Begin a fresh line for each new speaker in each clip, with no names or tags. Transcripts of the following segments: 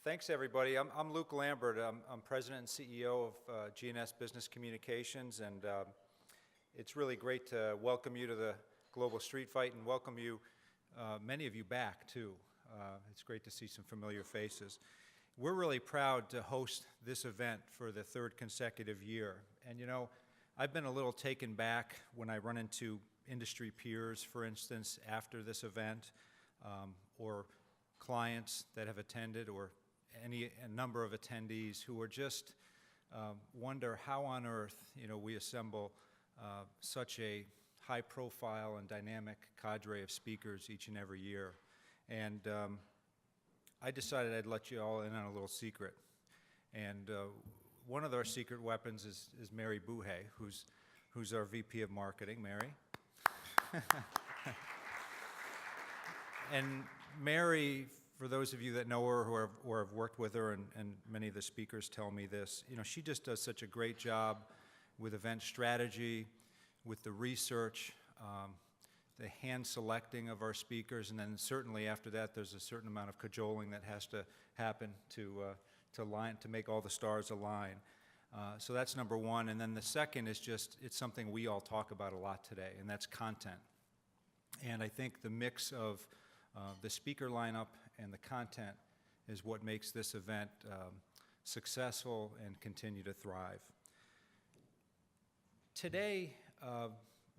Thanks, everybody. I'm Luke Lambert. I'm President and CEO of G&S Business Communications, and it's really great to welcome you to the Global Street Fight and welcome you, many of you back, too. It's great to see some familiar faces. We're really proud to host this event for the third consecutive year. And, you know, I've been a little taken back when I run into industry peers, for instance, after this event, or clients that have attended, or a number of attendees who are just wonder how on earth, you know, we assemble such a high-profile and dynamic cadre of speakers each and every year. And I decided I'd let you all in on a little secret. And one of our secret weapons is Mary Buhay, who's our VP of Marketing. Mary? And Mary, for those of you that know her or have worked with her, and many of the speakers tell me this, you know, she just does such a great job with event strategy, with the research, the hand selecting of our speakers, and then certainly after that there's a certain amount of cajoling that has to happen to make all the stars align. So that's number one. And then the second is just, it's something we all talk about a lot today, and that's content. And I think the mix of the speaker lineup and the content is what makes this event successful and continue to thrive. Today,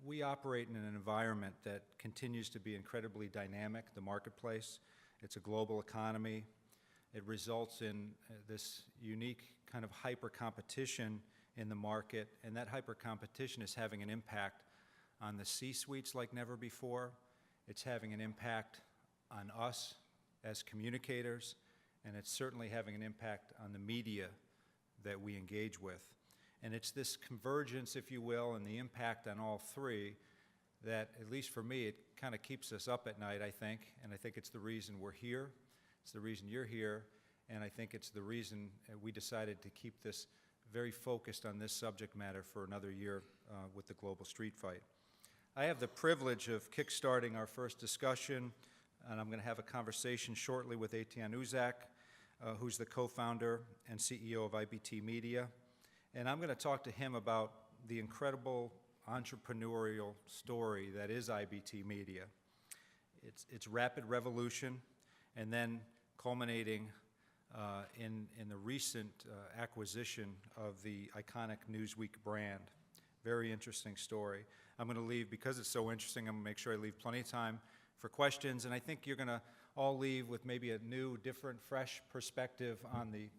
we operate in an environment that continues to be incredibly dynamic, the marketplace. It's a global economy. It results in this unique kind of hyper-competition in the market, and that hyper-competition is having an impact on the C-suites like never before. It's having an impact on us as communicators, and it's certainly having an impact on the media that we engage with. And it's this convergence, if you will, and the impact on all three that, at least for me, it kind of keeps us up at night, I think, and I think it's the reason we're here. It's the reason you're here, and I think it's the reason we decided to keep this very focused on this subject matter for another year with the Global Street Fight. I have the privilege of kickstarting our first discussion, and I'm going to have a conversation shortly with Etienne Uzac, who's the co-founder and CEO of IBT Media. And I'm going to talk to him about the incredible entrepreneurial story that is IBT Media. Its rapid revolution, and then culminating in the recent acquisition of the iconic Newsweek brand. Very interesting story. I'm going to leave, because it's so interesting, I'm going to make sure I leave plenty of time for questions, and I think you're going to all leave with maybe a new, different, fresh perspective on the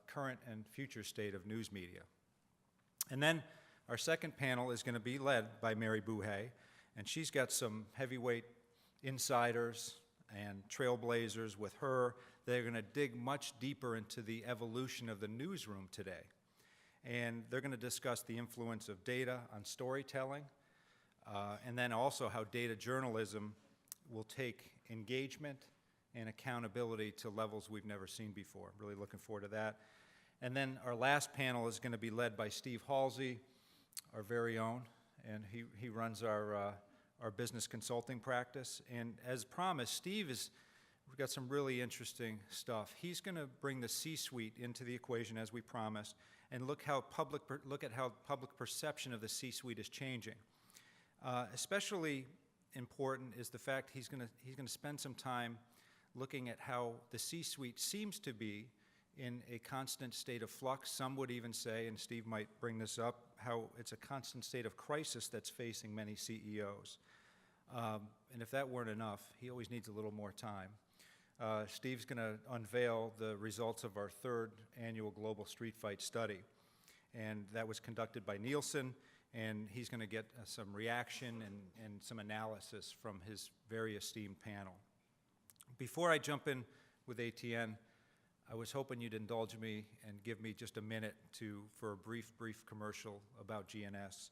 current and future state of news media. And then our second panel is going to be led by Mary Buhay, and she's got some heavyweight insiders and trailblazers with her. They're going to dig much deeper into the evolution of the newsroom today. And they're going to discuss the influence of data on storytelling, and then also how data journalism will take engagement and accountability to levels we've never seen before. Really looking forward to that. And then our last panel is going to be led by Steve Halsey, our very own, and he runs our business consulting practice. And as promised, we've got some really interesting stuff. He's going to bring the C-suite into the equation as we promised, and look at how public perception of the C-suite is changing. Especially important is the fact he's going to spend some time looking at how the C-suite seems to be in a constant state of flux. Some would even say, and Steve might bring this up, how it's a constant state of crisis that's facing many CEOs. And if that weren't enough, he always needs a little more time. Steve's going to unveil the results of our third annual Global Street Fight study. And that was conducted by Nielsen, and he's going to get some reaction and some analysis from his very esteemed panel. Before I jump in with Etienne, I was hoping you'd indulge me and give me just a minute for a brief commercial about G&S.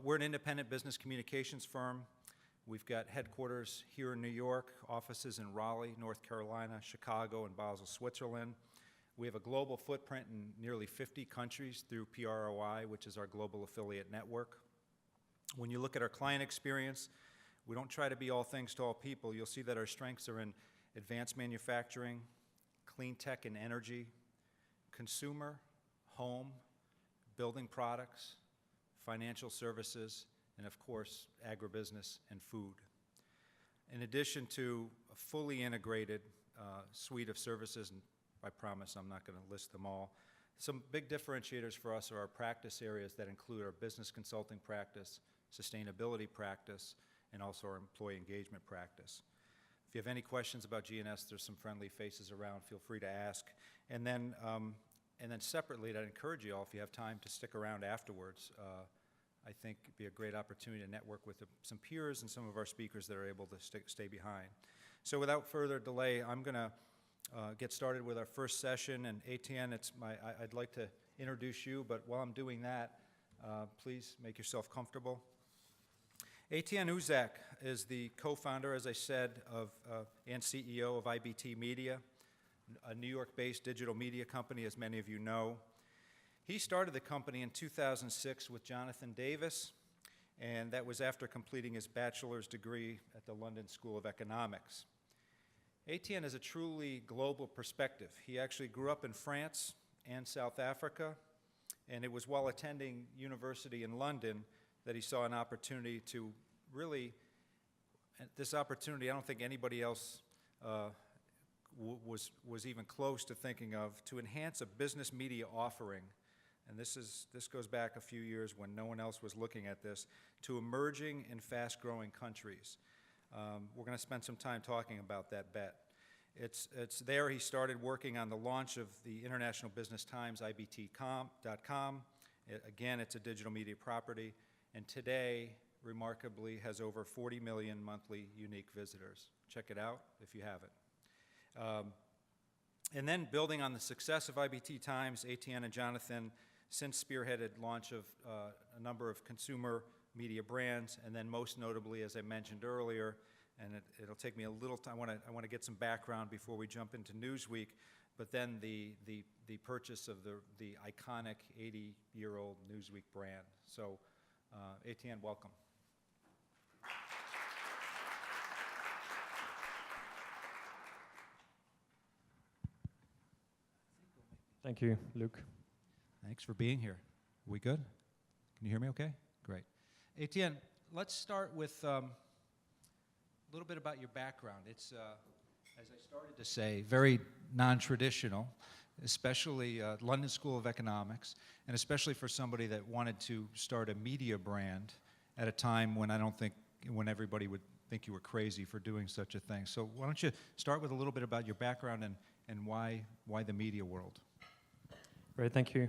We're an independent business communications firm. We've got headquarters here in New York, offices in Raleigh, North Carolina, Chicago, and Basel, Switzerland. We have a global footprint in nearly 50 countries through PROI, which is our global affiliate network. When you look at our client experience, we don't try to be all things to all people. You'll see that our strengths are in advanced manufacturing, clean tech and energy, consumer, home, building products, financial services, and of course, agribusiness and food. In addition to a fully integrated suite of services, and I promise I'm not going to list them all, some big differentiators for us are our practice areas that include our business consulting practice, sustainability practice, and also our employee engagement practice. If you have any questions about G&S, there's some friendly faces around. Feel free to ask. And then separately, I'd encourage you all, if you have time, to stick around afterwards. I think it'd be a great opportunity to network with some peers and some of our speakers that are able to stay behind. So without further delay, I'm going to get started with our first session. And Etienne, I'd like to introduce you, but while I'm doing that, please make yourself comfortable. Etienne Uzac is the co-founder, as I said, and CEO of IBT Media, a New York-based digital media company, as many of you know. He started the company in 2006 with Jonathan Davis, and that was after completing his bachelor's degree at the London School of Economics. Etienne has a truly global perspective. He actually grew up in France and South Africa, and it was while attending university in London that he saw an opportunity to really, this opportunity I don't think anybody else was even close to thinking of, to enhance a business media offering, and this goes back a few years when no one else was looking at this, to emerging and fast-growing countries. We're going to spend some time talking about that bet. It's there he started working on the launch of the International Business Times IBT.com. Again, it's a digital media property, and today, remarkably, has over 40 million monthly unique visitors. Check it out if you haven't. And then building on the success of IBT Times, Etienne and Jonathan since spearheaded launch of a number of consumer media brands, and then most notably, as I mentioned earlier, and it'll take me a little time, I want to get some background before we jump into Newsweek, but then the purchase of the iconic 80-year-old Newsweek brand. So, Etienne, welcome.
Thank you, Luke.
Thanks for being here. Are we good? Can you hear me okay? Great. Etienne, let's start with a little bit about your background. It's, as I started to say, very non-traditional, especially London School of Economics, and especially for somebody that wanted to start a media brand at a time when when everybody would think you were crazy for doing such a thing. So why don't you start with a little bit about your background and why the media world?
Great, thank you.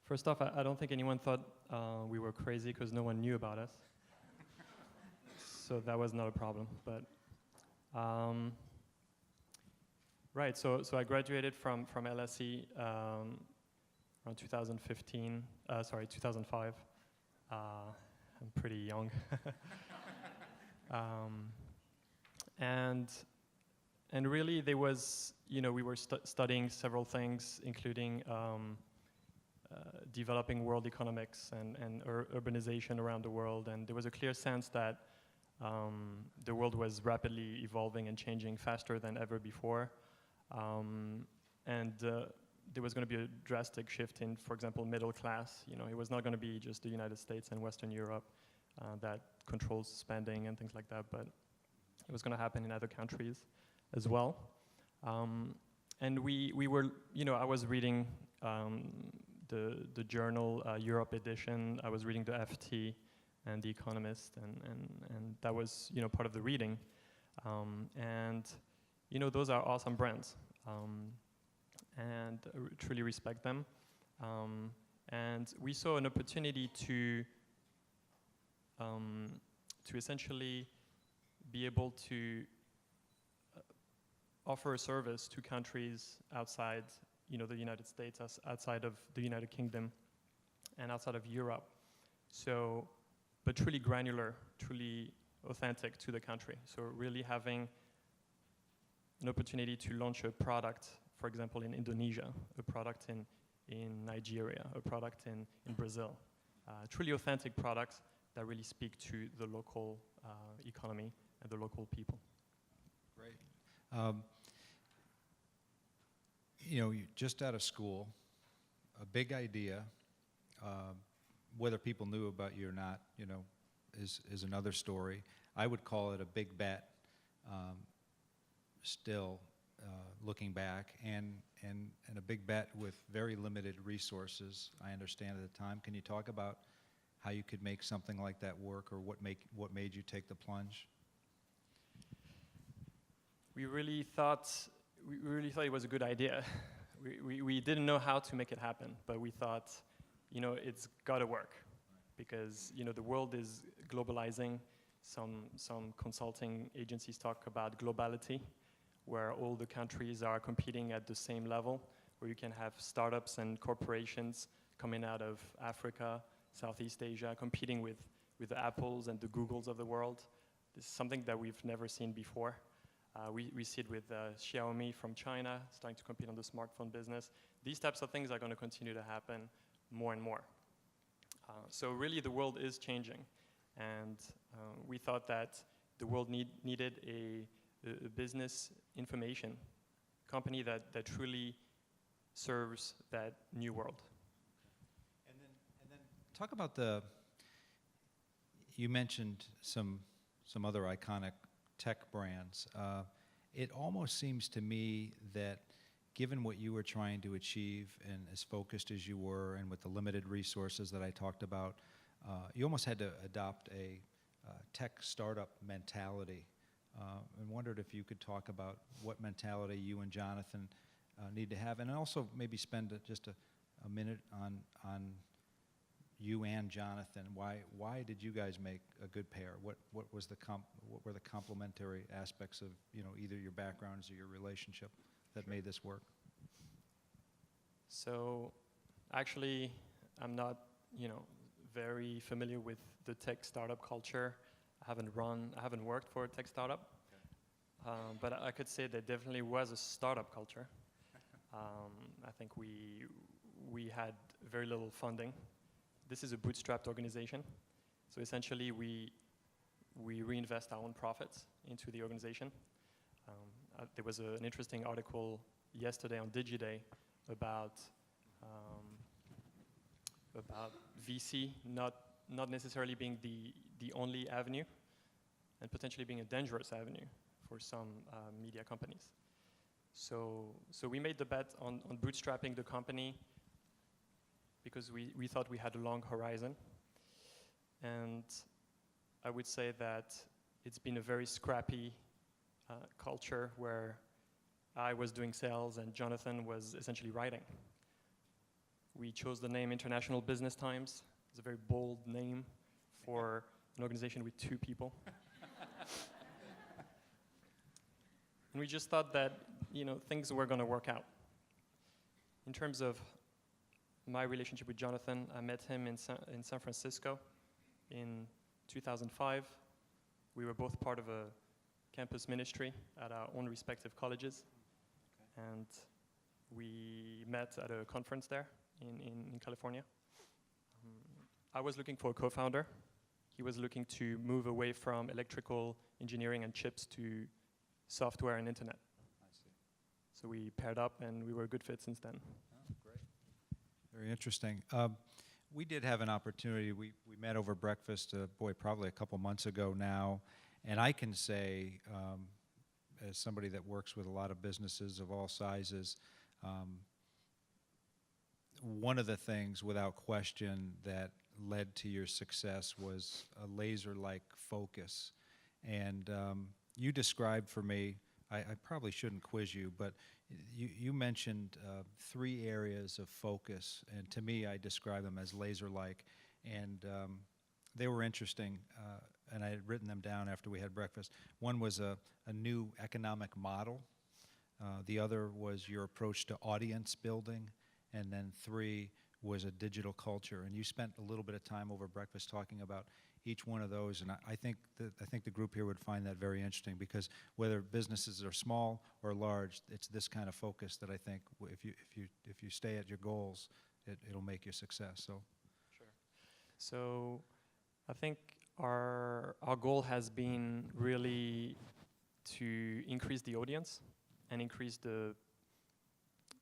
First off, I don't think anyone thought we were crazy because no one knew about us. So that was not a problem. But right, so I graduated from LSE around 2005. I'm pretty young. And really, there was, we were studying several things, including developing world economics and urbanization around the world. And there was a clear sense that the world was rapidly evolving and changing faster than ever before. There was going to be a drastic shift in, for example, middle class. It was not going to be just the United States and Western Europe that controls spending and things like that, but it was going to happen in other countries as well. And we were, I was reading the journal Europe edition. I was reading the FT and The Economist, and that was, part of the reading. Those are awesome brands, and I truly respect them. And we saw an opportunity to essentially be able to offer a service to countries outside, the United States, outside of the United Kingdom, and outside of Europe. So, but truly granular, truly authentic to the country. So really having an opportunity to launch a product, for example, in Indonesia, a product in Nigeria, a product in Brazil. Truly authentic products that really speak to the local economy and the local people.
Great. you're just out of school, a big idea. Whether people knew about you or not, is another story. I would call it a big bet, still, looking back, and a big bet with very limited resources, I understand at the time. Can you talk about how you could make something like that work, or what made you take the plunge?
We really thought it was a good idea. We didn't know how to make it happen, but we thought, it's got to work, because the world is globalizing. Some consulting agencies talk about globality, where all the countries are competing at the same level, where you can have startups and corporations coming out of Africa, Southeast Asia, competing with the Apples and the Googles of the world. This is something that we've never seen before. We see it with Xiaomi from China, starting to compete on the smartphone business. These types of things are going to continue to happen more and more. So really the world is changing, and we thought that the world needed a business information company that truly serves that new world.
And then talk about you mentioned some other iconic tech brands. It almost seems to me that given what you were trying to achieve, and as focused as you were, and with the limited resources that I talked about, you almost had to adopt a tech startup mentality. And wondered if you could talk about what mentality you and Jonathan need to have, and also maybe spend just a minute on you and Jonathan. Why did you guys make a good pair? What were the complementary aspects of either your backgrounds or your relationship that made this work?
So actually, I'm not very familiar with the tech startup culture. I haven't worked for a tech startup, but I could say there definitely was a startup culture. I think we had very little funding. This is a bootstrapped organization, so essentially we reinvest our own profits into the organization. There was an interesting article yesterday on DigiDay about VC not necessarily being the only avenue, and potentially being a dangerous avenue for some media companies. So we made the bet on bootstrapping the company because we thought we had a long horizon. And I would say that it's been a very scrappy culture where I was doing sales and Jonathan was essentially writing. We chose the name International Business Times. It's a very bold name for an organization with 2 people. And we just thought that things were going to work out. In terms of my relationship with Jonathan, I met him in San Francisco in 2005. We were both part of a campus ministry at our own respective colleges. Okay. And we met at a conference there in California. I was looking for a co-founder. He was looking to move away from electrical engineering and chips to software and internet.
I see.
So we paired up, and we were a good fit since then.
Oh, great. Very interesting. We did have an opportunity. We met over breakfast, probably a couple months ago now, and I can say, as somebody that works with a lot of businesses of all sizes, one of the things, without question, that led to your success was a laser-like focus. And you described for me, I probably shouldn't quiz you, but you mentioned 3 areas of focus, and to me, I describe them as laser-like, and they were interesting, and I had written them down after we had breakfast. One was a new economic model. The other was your approach to audience building, and then 3 was a digital culture. And you spent a little bit of time over breakfast talking about each one of those, and I think the group here would find that very interesting, because whether businesses are small or large, it's this kind of focus that I think if you stay at your goals, it'll make you success. So,
sure. So, I think our goal has been really to increase the audience and increase the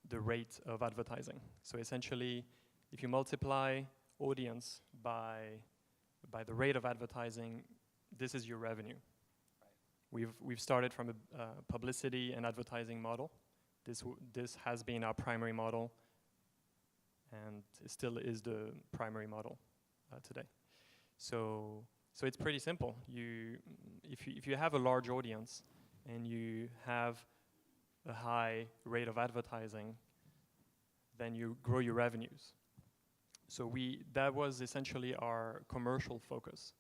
the rate of advertising. So essentially, if you multiply audience by the rate of advertising, this is your revenue. We've started from a publicity and advertising model. This has been our primary model, and it still is the primary model today. So it's pretty simple. If you have a large audience and you have a high rate of advertising, then you grow your revenues. So that was essentially our commercial focus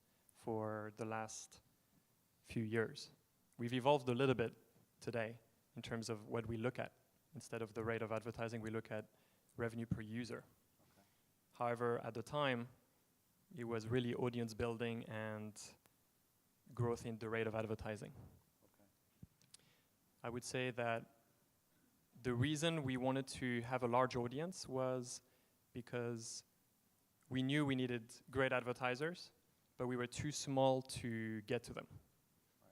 for the last few years. We've evolved a little bit today in terms of what we look at. Instead of the rate of advertising, we look at revenue per user. Okay. However, at the time, it was really audience building and growth in the rate of advertising. Okay. I would say that the reason we wanted to have a large audience was because we knew we needed great advertisers, but we were too small to get to them.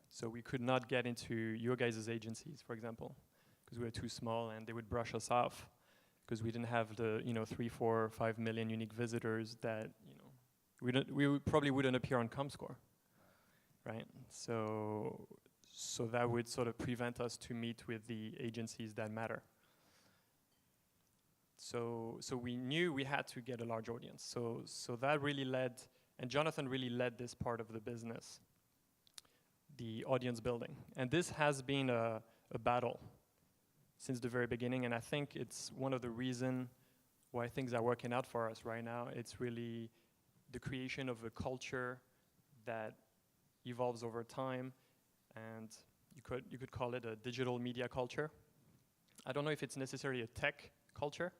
So we could not get into your guys' agencies, for example, because we were too small and they would brush us off because we didn't have the 3, 4, 5 million unique visitors that we probably wouldn't appear on ComScore, right? So that would sort of prevent us to meet with the agencies that matter. So we knew we had to get a large audience. So that really led, and Jonathan really led this part of the business, the audience building. And this has been a battle since the very beginning, and I think it's one of the reasons why things are working out for us right now. It's really the creation of a culture that evolves over time, and you could call it a digital media culture. I don't know if it's necessarily a tech culture,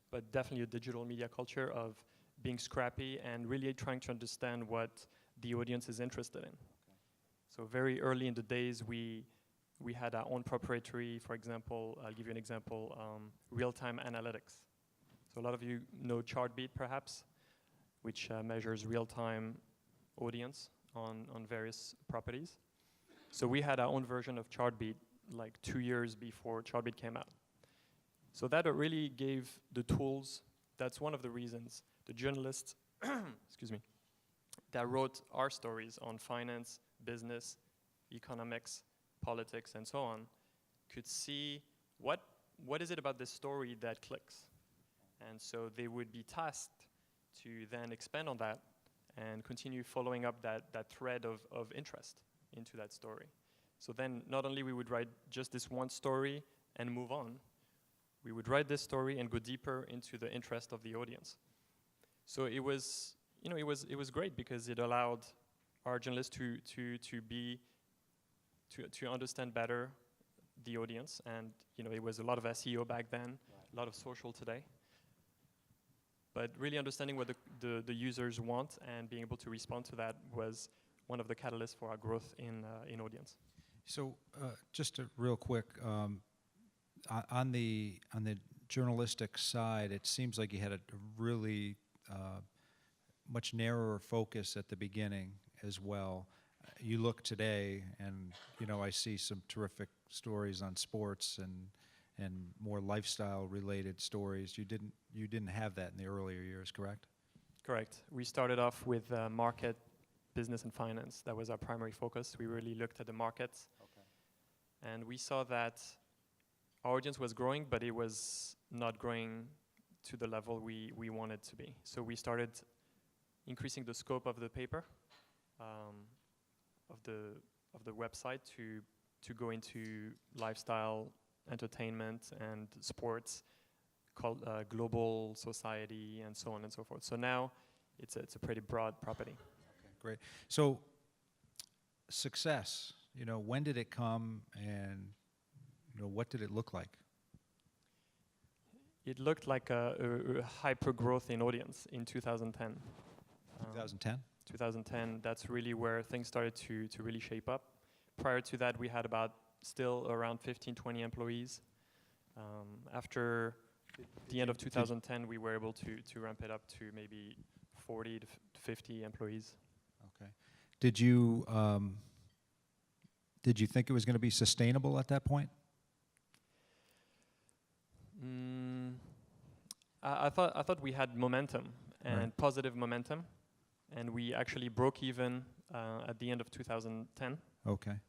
but definitely a digital media culture of being scrappy and really trying to understand what the audience is interested in. So very early in the days, we had our own proprietary, for example, I'll give you an example, real-time analytics. So a lot of you know Chartbeat, perhaps, which measures real-time audience on various properties. So we had our own version of Chartbeat like 2 years before Chartbeat came out. So that really gave the tools. That's one of the reasons the journalists, excuse me, that wrote our stories on finance, business, economics, politics, and so on, could see what is it about this story that clicks. And so they would be tasked to then expand on that and continue following up that thread of interest into that story. So then not only we would write just this one story and move on, we would write this story and go deeper into the interest of the audience. So it was great because it allowed our journalists to understand better the audience, and it was a lot of SEO back then, right. A lot of social today. But really understanding what the users want and being able to respond to that was one of the catalysts for our growth in audience.
So just real quick, on the journalistic side, it seems like you had a really much narrower focus at the beginning as well. You look today, and I see some terrific stories on sports and more lifestyle-related stories. You didn't have that in the earlier years, correct?
Correct. We started off with market, business, and finance. That was our primary focus. We really looked at the markets, and we saw that our audience was growing, but it was not growing to the level we wanted to be. So we started increasing the scope of the paper, of the website to go into lifestyle, entertainment, and sports, called global society, and so on and so forth. So now it's a pretty broad property.
Okay, great. So success, when did it come, and what did it look like?
It looked like a hyper growth in audience in 2010.
2010?
2010, that's really where things started to really shape up. Prior to that, we had still around 15, 20 employees. After the end of 2010, we were able to ramp it up to maybe 40 to 50 employees.
Okay. Did you think it was going to be sustainable at that point?
I thought we had momentum and
Right.
positive momentum, and we actually broke even at the end of 2010.
Okay.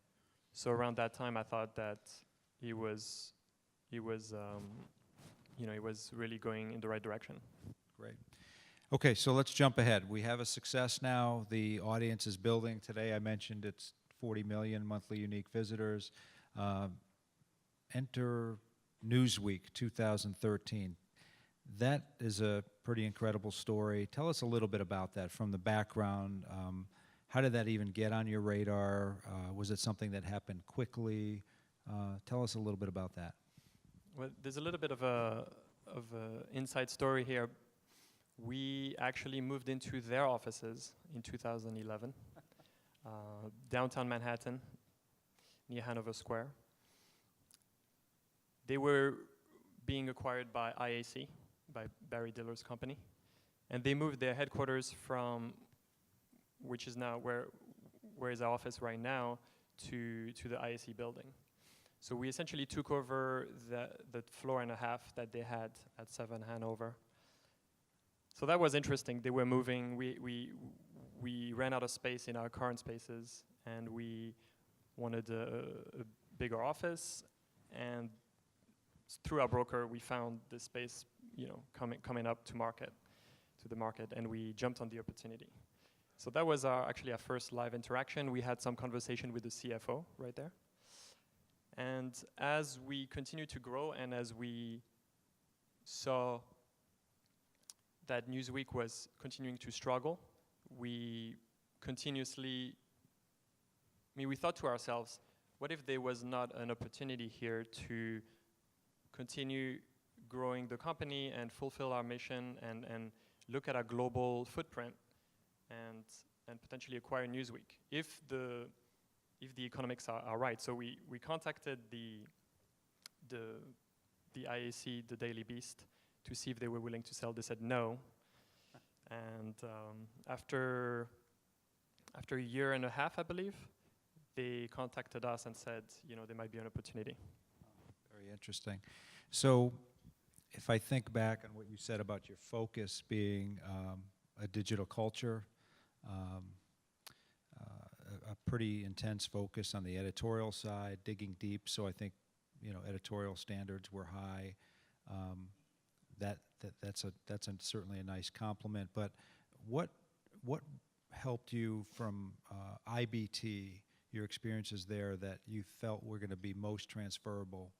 So around that time, I thought that it was really going in the right direction.
Great. Okay, so let's jump ahead. We have a success now. The audience is building. Today I mentioned it's 40 million monthly unique visitors. Enter Newsweek 2013. That is a pretty incredible story. Tell us a little bit about that from the background. How did that even get on your radar? Was it something that happened quickly? Tell us a little bit about that.
Well, there's a little bit of a inside story here. We actually moved into their offices in 2011, downtown Manhattan, near Hanover Square. They were being acquired by IAC, by Barry Diller's company, and they moved their headquarters from, which is now where is our office right now, to the IAC building. So we essentially took over the floor and a half that they had at 7 Hanover. So that was interesting. They were moving. We ran out of space in our current spaces, and we wanted a bigger office. And through our broker, we found this space, coming up to the market, and we jumped on the opportunity. So that was actually our first live interaction. We had some conversation with the CFO right there. And as we continued to grow, and as we saw that Newsweek was continuing to struggle, we thought to ourselves, what if there was not an opportunity here to continue growing the company and fulfill our mission and look at our global footprint and potentially acquire Newsweek if the economics are right. So we contacted the IAC, the Daily Beast, to see if they were willing to sell. They said no. And after a year and a half, I believe, they contacted us and said, there might be an opportunity.
Very interesting. So if I think back on what you said about your focus being a digital culture, a pretty intense focus on the editorial side, digging deep, so I think editorial standards were high. That's certainly a nice compliment. But what helped you from IBT, your experiences there, that you felt were going to be most transferable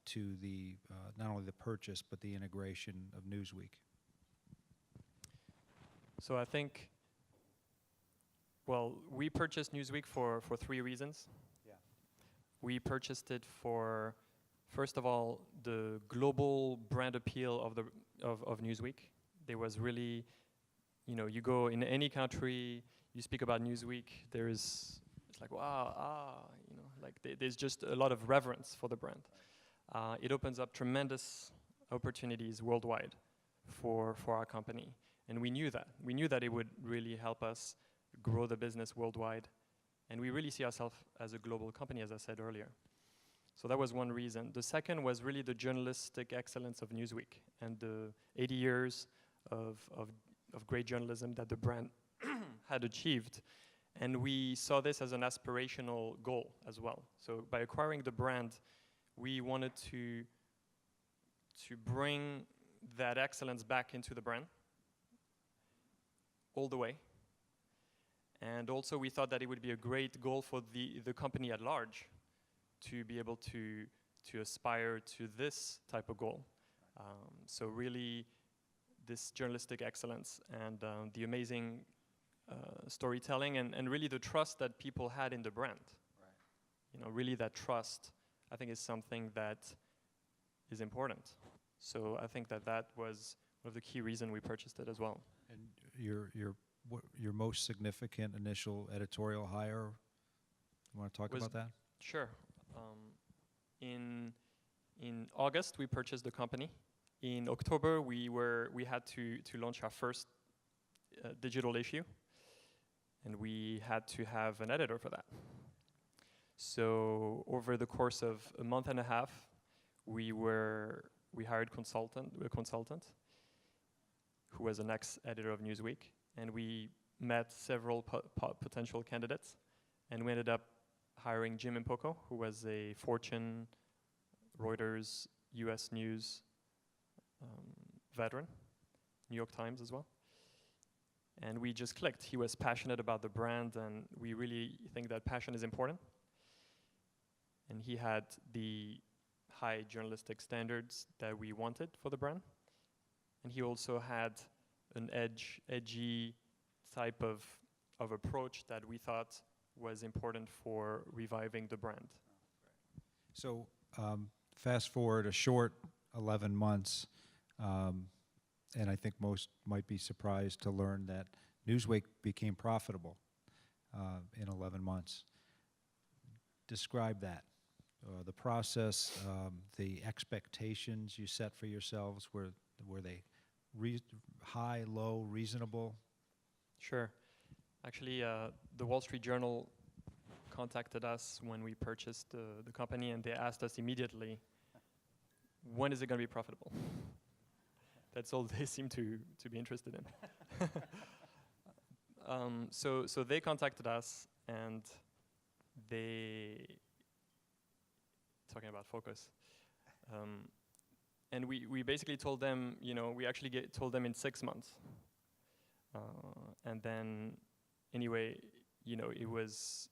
to the not only the purchase but the integration of Newsweek?
So I think, we purchased Newsweek for 3 reasons.
Yeah.
We purchased it for, first of all, the global brand appeal of Newsweek. There was really, you go in any country, you speak about Newsweek, it's like, wow, there's just a lot of reverence for the brand. It opens up tremendous opportunities worldwide for our company. And we knew that. We knew that it would really help us grow the business worldwide. And we really see ourselves as a global company, as I said earlier. So that was one reason. The second was really the journalistic excellence of Newsweek and the 80 years of great journalism that the brand had achieved. And we saw this as an aspirational goal as well. So by acquiring the brand, we wanted to bring that excellence back into the brand all the way. And also we thought that it would be a great goal for the company at large to be able to aspire to this type of goal. So really this journalistic excellence and the amazing storytelling and really the trust that people had in the brand. Right. Really that trust, I think, is something that is important. So I think that was one of the key reasons we purchased it as well.
And your most significant initial editorial hire, you want to talk about that?
Sure. In August, we purchased the company. In October, we had to launch our first digital issue, and we had to have an editor for that. So over the course of a month and a half, we hired a consultant, who was an ex-editor of Newsweek, and we met several potential candidates, and we ended up hiring Jim Impoko, who was a Fortune, Reuters, US News veteran, New York Times as well. And we just clicked. He was passionate about the brand, and we really think that passion is important. And he had the high journalistic standards that we wanted for the brand. And he also had an edgy type of approach that we thought was important for reviving the brand.
So fast forward a short 11 months, and I think most might be surprised to learn that Newsweek became profitable in 11 months. Describe that. The process, the expectations you set for yourselves, were they high, low, reasonable?
Sure. Actually, the Wall Street Journal contacted us when we purchased the company, and they asked us immediately, when is it going to be profitable? That's all they seem to be interested in. So they contacted us, and talking about focus, and we basically told them, we actually told them in 6 months, and then anyway, it was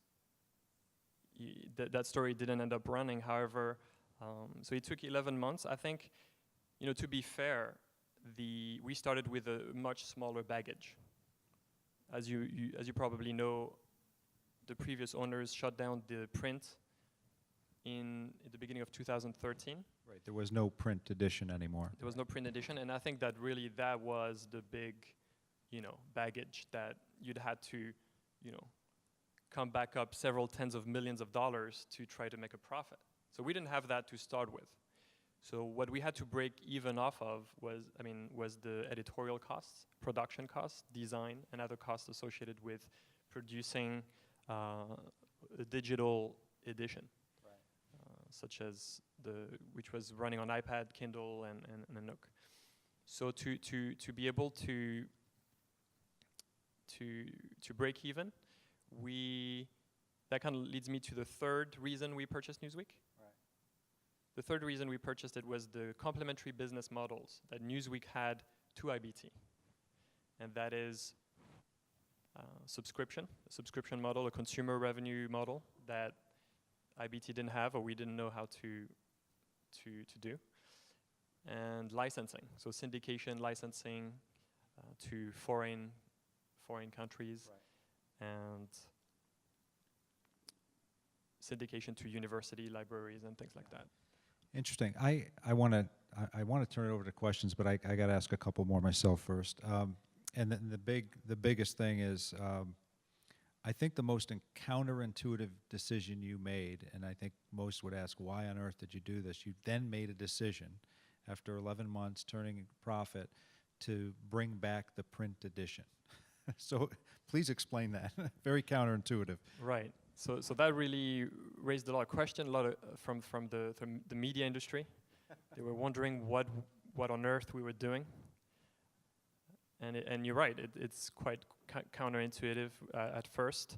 that story didn't end up running. However, so it took 11 months. I think, to be fair, we started with a much smaller baggage. As you probably know, the previous owners shut down the print at the beginning of 2013.
Right, there was no print edition anymore.
There was no print edition, and I think that really that was the big, baggage that you'd had to, come back up several tens of millions of dollars to try to make a profit. So we didn't have that to start with. So what we had to break even off of was the editorial costs, production costs, design, and other costs associated with producing a digital edition, such as which was running on iPad, Kindle, and a Nook. So to be able to break even, that kind of leads me to the third reason we purchased Newsweek. The third reason we purchased it was the complementary business models that Newsweek had to IBT. And that is a subscription model, a consumer revenue model that IBT didn't have, or we didn't know how to do. And licensing, so syndication licensing to foreign countries, and syndication to university libraries and things like that.
Interesting. I want to turn it over to questions, but I got to ask a couple more myself first. And then the biggest thing is, I think the most counterintuitive decision you made, and I think most would ask, why on earth did you do this? You then made a decision after 11 months turning profit to bring back the print edition. So please explain that. Very counterintuitive.
Right. So that really raised a lot of questions, from the media industry. They were wondering what on earth we were doing. And you're right, it's quite counterintuitive at first,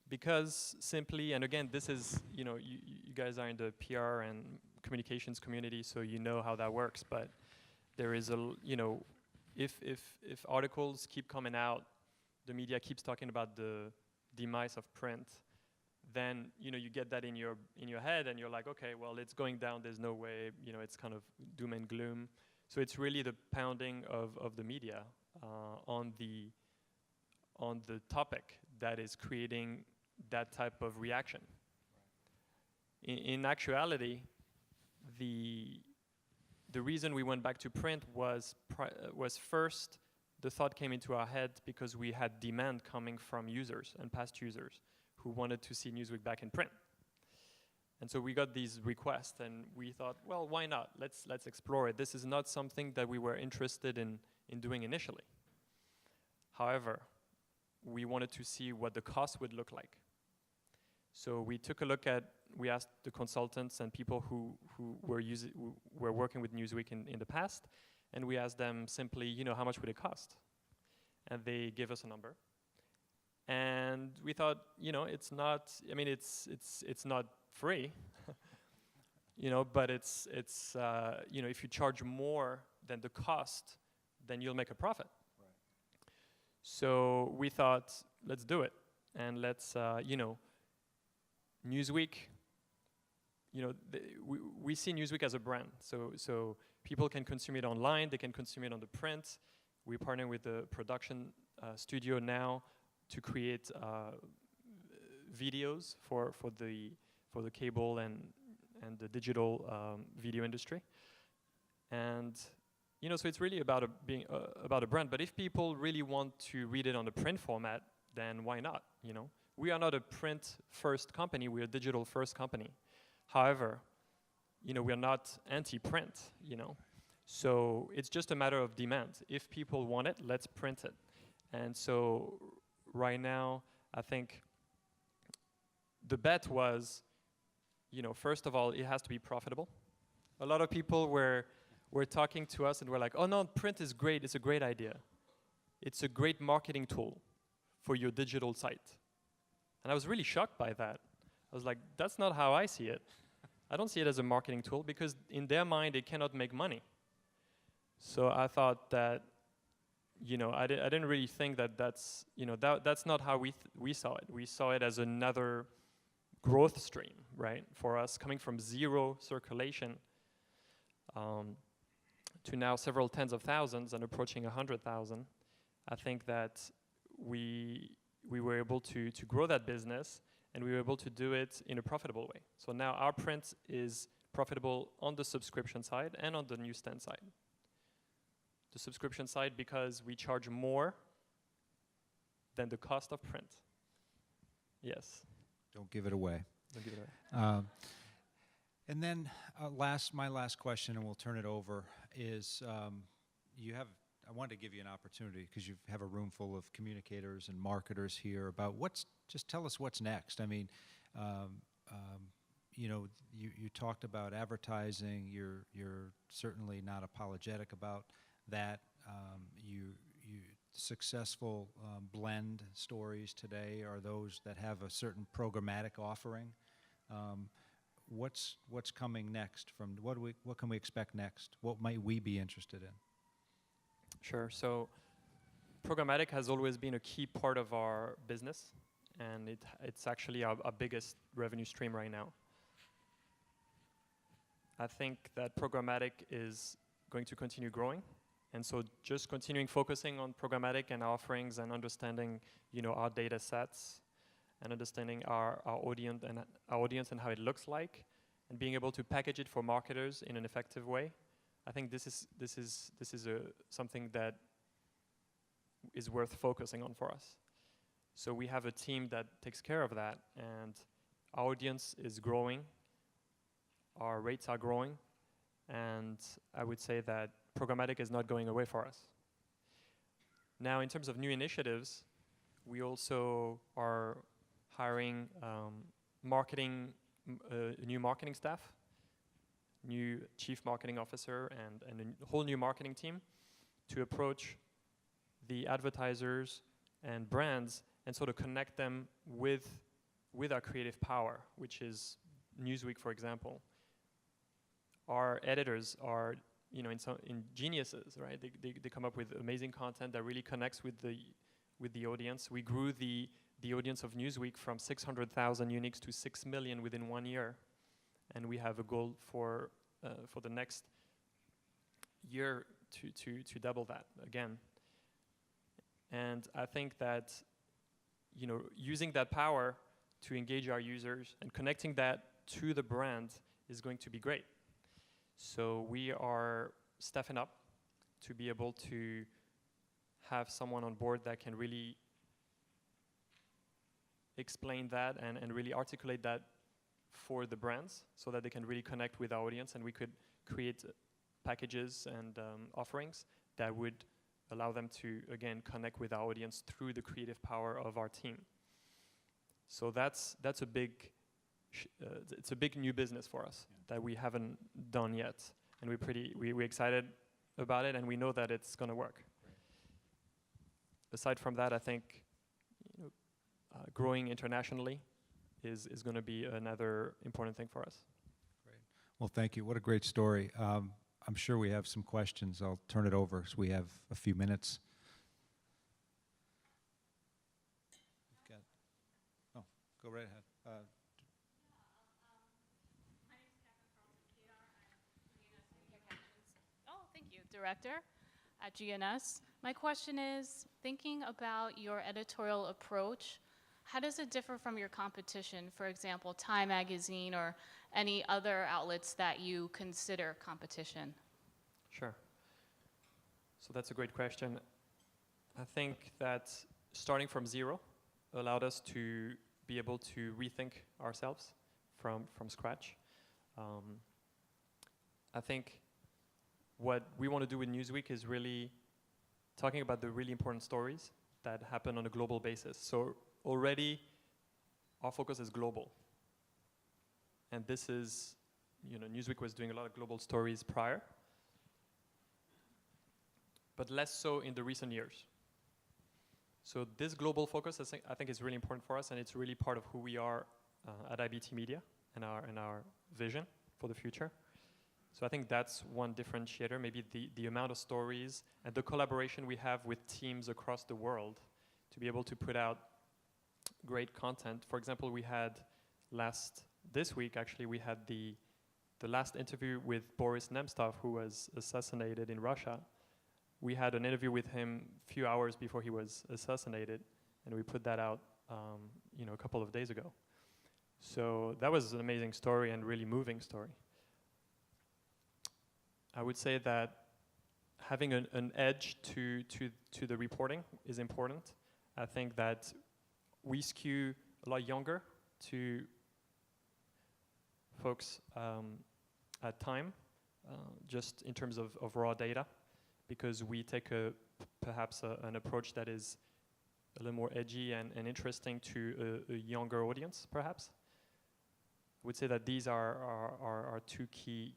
because simply, and again, this is, you guys are in the PR and communications community, so you know how that works, but there is if articles keep coming out, the media keeps talking about the demise of print, then you get that in your head, and you're like, okay, well, it's going down, there's no way, it's kind of doom and gloom. So it's really the pounding of the media on the topic that is creating that type of reaction. In actuality, the reason we went back to print was first, the thought came into our head because we had demand coming from users and past users who wanted to see Newsweek back in print. And so we got these requests, and we thought, well, why not? Let's explore it. This is not something that we were interested in doing initially. However, we wanted to see what the cost would look like. So we took a look at, we asked the consultants and people who were working with Newsweek in the past, and we asked them simply, how much would it cost? And they give us a number. And we thought, it's not, it's not free, but it's if you charge more than the cost, then you'll make a profit.
Right.
So we thought, let's do it. And let's, Newsweek, we see Newsweek as a brand. So people can consume it online, they can consume it on the print. We partner with the production studio now to create videos for the cable and the digital video industry. And so it's really about being about a brand. But if people really want to read it on the print format, then why not? We are not a print-first company; we're a digital-first company. However, we are not anti-print. So it's just a matter of demand. If people want it, let's print it. And so right now, I think the bet was, first of all, it has to be profitable. A lot of people were talking to us and were like, oh no, print is great, it's a great idea. It's a great marketing tool for your digital site. And I was really shocked by that. I was like, that's not how I see it. I don't see it as a marketing tool because in their mind, it cannot make money. So I thought that, I didn't really think that's not how we saw it. We saw it as another growth stream, right? For us, coming from 0 circulation to now several tens of thousands and approaching 100,000. I think that we were able to grow that business, and we were able to do it in a profitable way. So now our print is profitable on the subscription side and on the newsstand side. The subscription side because we charge more than the cost of print. Yes.
Don't give it away.
Don't give it away.
And then my last question, and we'll turn it over, is I wanted to give you an opportunity because you have a room full of communicators and marketers here about just tell us what's next. I mean, you talked about advertising. You're certainly not apologetic about that. You successful blend stories today are those that have a certain programmatic offering. What's coming next? What can we expect next? What might we be interested in?
Sure. So programmatic has always been a key part of our business, and it's actually our biggest revenue stream right now. I think that programmatic is going to continue growing, and so just continuing focusing on programmatic and offerings and understanding, our data sets and understanding our audience and how it looks like, and being able to package it for marketers in an effective way. I think this is something that is worth focusing on for us. So we have a team that takes care of that, and our audience is growing, our rates are growing, and I would say that programmatic is not going away for us. Now, in terms of new initiatives, we also are hiring new marketing staff, new chief marketing officer, and a whole new marketing team to approach the advertisers and brands and sort of connect them with our creative power, which is Newsweek, for example. Our editors are, in geniuses, right? They come up with amazing content that really connects with the audience. We grew the audience of Newsweek from 600,000 uniques to 6 million within 1 year, and we have a goal for the next year to double that again. And I think that using that power to engage our users and connecting that to the brand is going to be great. So we are staffing up to be able to have someone on board that can really explain that and really articulate that for the brands so that they can really connect with our audience, and we could create packages and offerings that would allow them to, again, connect with our audience through the creative power of our team. So that's a big, it's a big new business for us that we haven't done yet, and we're excited about it, and we know that it's going to work. Aside from that, I think growing internationally is going to be another important thing for us.
Great. Well, thank you. What a great story. I'm sure we have some questions. I'll turn it over so we have a few minutes. Oh, go right ahead.
Thank you, Director at G&S. My question is, thinking about your editorial approach, how does it differ from your competition, for example, Time Magazine or any other outlets that you consider competition?
Sure. So that's a great question. I think that starting from zero allowed us to be able to rethink ourselves from scratch. I think what we want to do with Newsweek is really talking about the really important stories that happen on a global basis. So already our focus is global. And this is, Newsweek was doing a lot of global stories prior, but less so in the recent years. So this global focus, I think is really important for us, and it's really part of who we are at IBT Media and our vision for the future. So I think that's one differentiator, maybe the amount of stories and the collaboration we have with teams across the world to be able to put out great content. For example, we had this week actually, we had the last interview with Boris Nemtsov, who was assassinated in Russia. We had an interview with him a few hours before he was assassinated, and we put that out a couple of days ago. So that was an amazing story and really moving story. I would say that having an edge to the reporting is important. I think that we skew a lot younger to folks at Time, just in terms of raw data, because we take perhaps an approach that is a little more edgy and interesting to a younger audience, perhaps. I would say that these are two key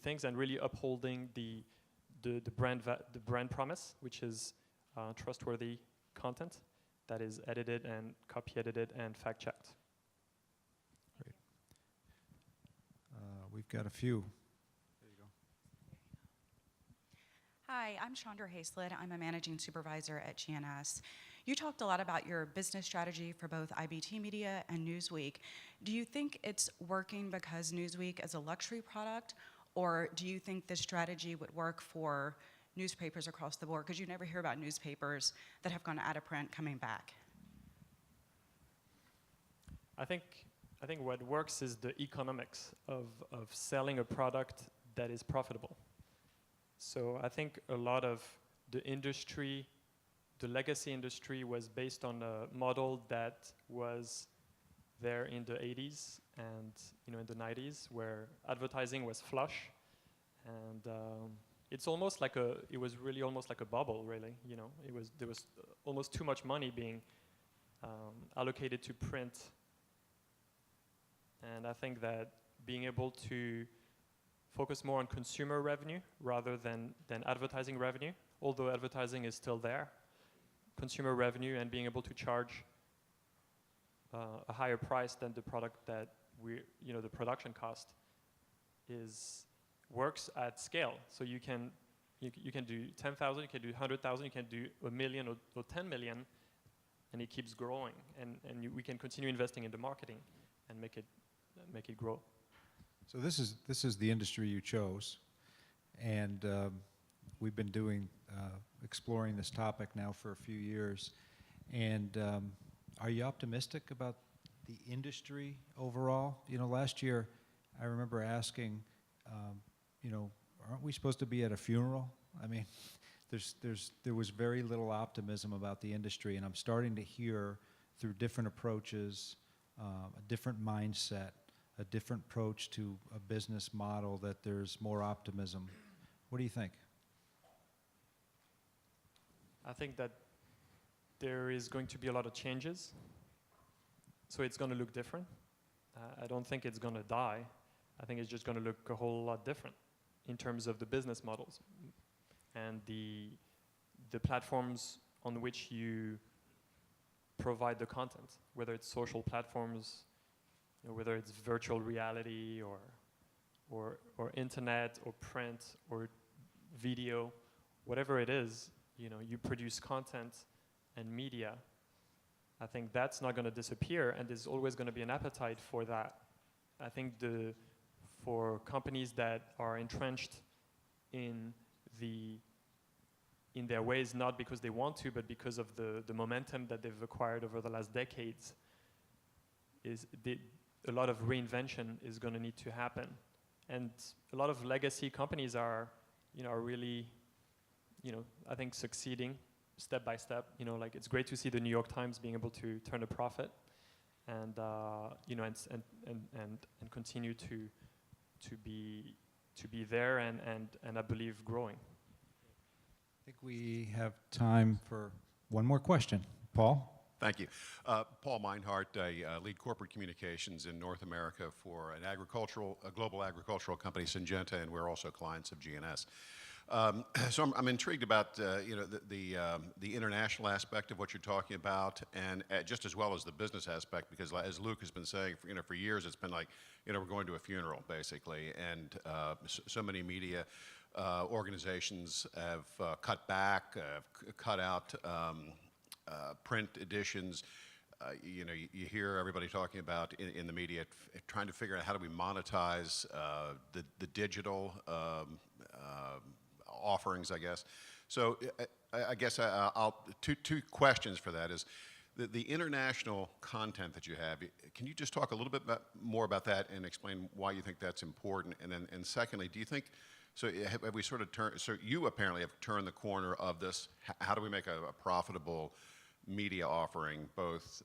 things, and really upholding the brand promise, which is trustworthy content that is edited and copy edited and fact checked.
Great. We've got a few. There you go.
Hi, I'm Chandra Hayslett. I'm a managing supervisor at G&S. You talked a lot about your business strategy for both IBT Media and Newsweek. Do you think it's working because Newsweek is a luxury product, or do you think this strategy would work for newspapers across the board? Because you never hear about newspapers that have gone out of print coming back.
I think what works is the economics of selling a product that is profitable. So I think a lot of the industry, the legacy industry, was based on a model that was there in the 80s and in the 90s, where advertising was flush, and it's almost like it was really almost like a bubble, really. There was almost too much money being allocated to print, and I think that being able to focus more on consumer revenue rather than advertising revenue, although advertising is still there, consumer revenue, and being able to charge a higher price than the product that the production cost works at scale. So you can do 10,000, you can do 100,000, you can do 1 million or 10 million, and it keeps growing. And we can continue investing in the marketing and make it grow.
So this is the industry you chose, and we've been exploring this topic now for a few years. And are you optimistic about the industry overall? Last year I remember asking, aren't we supposed to be at a funeral? I mean, there was very little optimism about the industry, and I'm starting to hear through different approaches, a different mindset, a different approach to a business model, that there's more optimism. What do you think?
I think that there is going to be a lot of changes, so it's going to look different. I don't think it's going to die. I think it's just going to look a whole lot different in terms of the business models. and the platforms on which you provide the content, whether it's social platforms, whether it's virtual reality or internet or print or video, whatever it is, you produce content and media. I think that's not going to disappear, and there's always going to be an appetite for that. I think for companies that are entrenched in their ways, not because they want to, but because of the momentum that they've acquired over the last decades, a lot of reinvention is going to need to happen. And a lot of legacy companies are really, I think succeeding step by step. Like it's great to see the New York Times being able to turn a profit and continue to be there and I believe growing.
I think we have time for one more question. Paul?
Thank you. Paul Meinhardt, I lead corporate communications in North America for a global agricultural company, Syngenta, and we're also clients of G&S. So I'm intrigued about the international aspect of what you're talking about, and just as well as the business aspect, because as Luke has been saying, for years it's been like, we're going to a funeral basically, and so many media organizations have cut back, cut out print editions. You hear everybody talking about in the media trying to figure out how do we monetize the digital offerings, I guess. So I guess two questions for that is the international content that you have. Can you just talk a little bit more about that and explain why you think that's important? And secondly, do you think, so have we sort of turned, so you apparently have turned the corner of this. How do we make a profitable media offering, both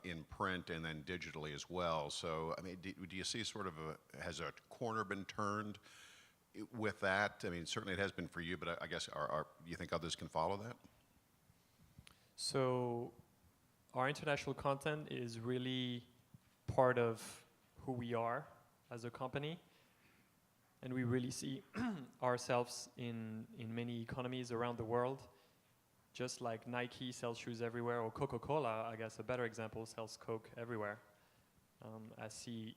in print and then digitally as well? So, I mean, do you see sort of has a corner been turned with that? I mean, certainly it has been for you, but I guess you think others can follow that?
So, our international content is really part of who we are as a company. And we really see ourselves in many economies around the world. Just like Nike sells shoes everywhere, or Coca-Cola, I guess a better example, sells Coke everywhere. I see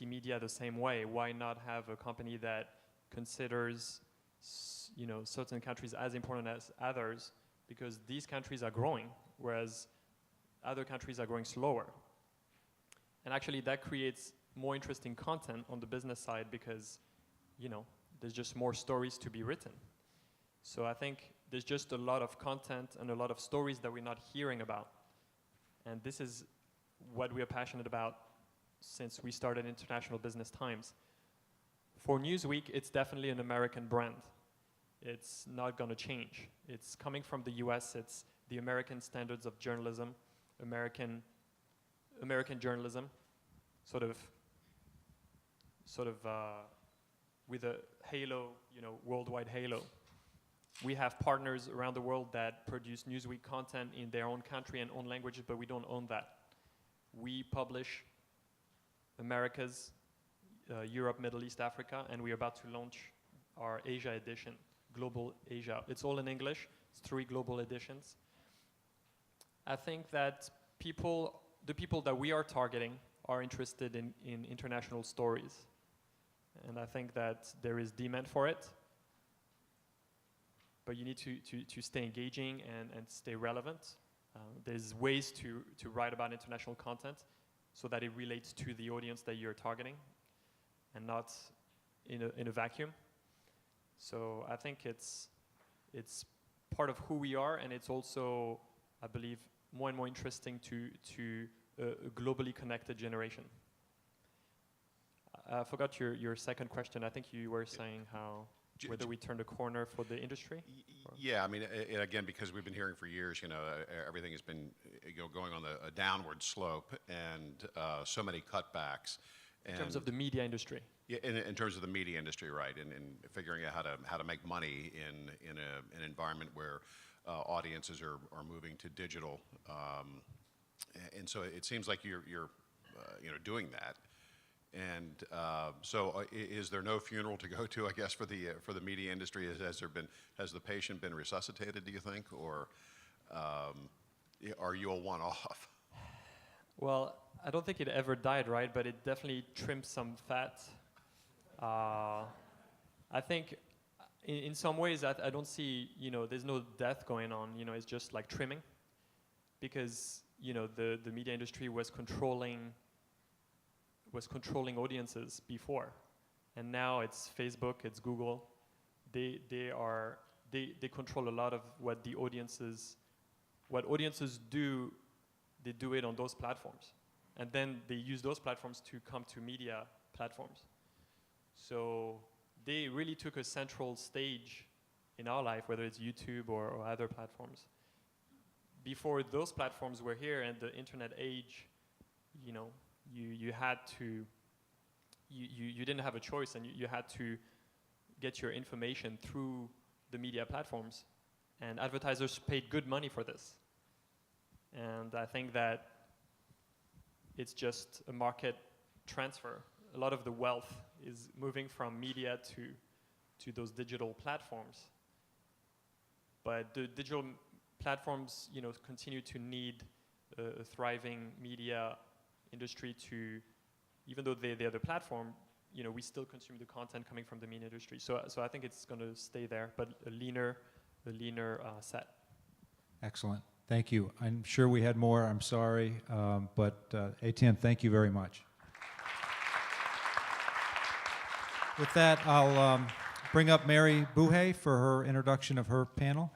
media the same way. Why not have a company that considers certain countries as important as others, because these countries are growing, whereas other countries are growing slower. And actually that creates more interesting content on the business side because, there's just more stories to be written. So I think there's just a lot of content and a lot of stories that we're not hearing about. And this is what we are passionate about since we started International Business Times. For Newsweek, it's definitely an American brand. It's not going to change. It's coming from the US. It's the American standards of journalism, American journalism, sort of with a halo, worldwide halo. We have partners around the world that produce Newsweek content in their own country and own languages, but we don't own that. We publish Americas, Europe, Middle East, Africa, and we're about to launch our Asia edition, Global Asia. It's all in English. It's 3 global editions. I think that the people that we are targeting are interested in international stories. And I think that there is demand for it. But you need to stay engaging and stay relevant. There's ways to write about international content so that it relates to the audience that you're targeting and not in a vacuum. So I think it's part of who we are, and it's also, I believe, more and more interesting to a globally connected generation. I forgot your second question. I think you were saying whether we turned a corner for the industry?
Yeah, I mean, again, because we've been hearing for years, everything has been going on a downward slope, and so many cutbacks.
In terms of the media industry.
Yeah, in terms of the media industry, right, and figuring out how to make money in an environment where audiences are moving to digital, and so it seems like you're doing that. And is there no funeral to go to, I guess, for the media industry? Has the patient been resuscitated, do you think, or are you a one-off?
Well, I don't think it ever died, right? But it definitely trimmed some fat. I think in some ways I don't see, there's no death going on. It's just like trimming, because the media industry was controlling audiences before, and now it's Facebook, it's Google. They control a lot of what audiences do. They do it on those platforms, and then they use those platforms to come to media platforms. So they really took a central stage in our life, whether it's YouTube or other platforms. Before those platforms were here and the internet age, you had to, you didn't have a choice, and you had to get your information through the media platforms, and advertisers paid good money for this. And I think that it's just a market transfer. A lot of the wealth is moving from media to those digital platforms. But the digital platforms, continue to need a thriving media industry to, even though they're the platform, we still consume the content coming from the media industry. So I think it's going to stay there, but a leaner set.
Excellent. Thank you. I'm sure we had more. I'm sorry. But Etienne, thank you very much. With that, I'll bring up Mary Bouhay for her introduction of her panel.